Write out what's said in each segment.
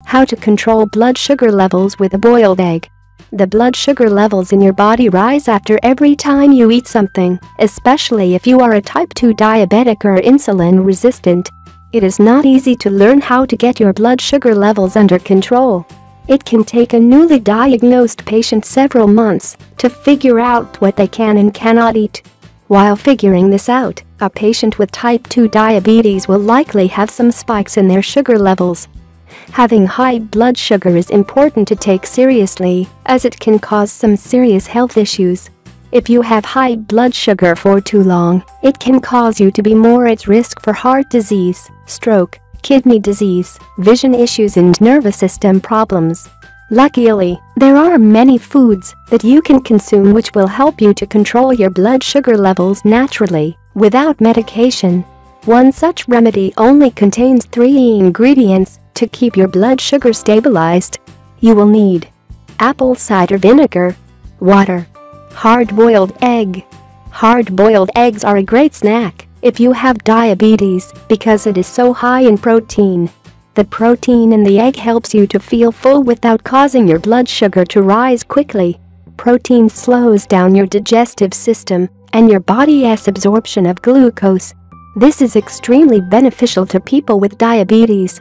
How to control blood sugar levels with a boiled egg. The blood sugar levels in your body rise after every time you eat something, especially if you are a type 2 diabetic or insulin resistant. It is not easy to learn how to get your blood sugar levels under control. It can take a newly diagnosed patient several months to figure out what they can and cannot eat. While figuring this out, a patient with type 2 diabetes will likely have some spikes in their sugar levels. Having high blood sugar is important to take seriously, as it can cause some serious health issues. If you have high blood sugar for too long, it can cause you to be more at risk for heart disease, stroke, kidney disease, vision issues and nervous system problems. Luckily, there are many foods that you can consume which will help you to control your blood sugar levels naturally, without medication. One such remedy only contains 3 ingredients to keep your blood sugar stabilized. You will need apple cider vinegar, water, hard-boiled egg. Hard-boiled eggs are a great snack if you have diabetes because it is so high in protein. The protein in the egg helps you to feel full without causing your blood sugar to rise quickly. Protein slows down your digestive system and your body's absorption of glucose. This is extremely beneficial to people with diabetes.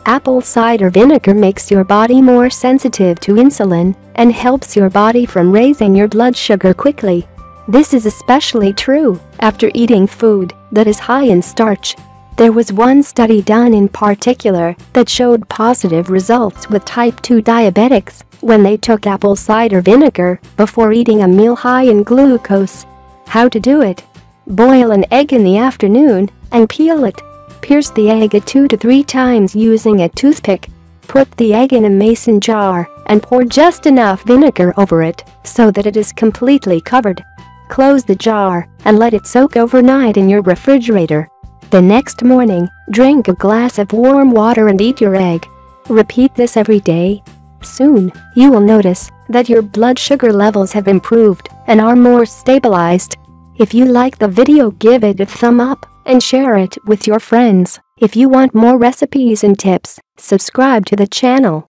Apple cider vinegar makes your body more sensitive to insulin and helps your body from raising your blood sugar quickly. This is especially true after eating food that is high in starch. There was one study done in particular that showed positive results with type 2 diabetics when they took apple cider vinegar before eating a meal high in glucose. How to do it? Boil an egg in the afternoon and peel it. Pierce the egg 2 to 3 times using a toothpick. Put the egg in a mason jar and pour just enough vinegar over it so that it is completely covered. Close the jar and let it soak overnight in your refrigerator. The next morning, drink a glass of warm water and eat your egg. Repeat this every day. Soon, you will notice that your blood sugar levels have improved and are more stabilized. If you like the video, give it a thumb up and share it with your friends. If you want more recipes and tips, subscribe to the channel.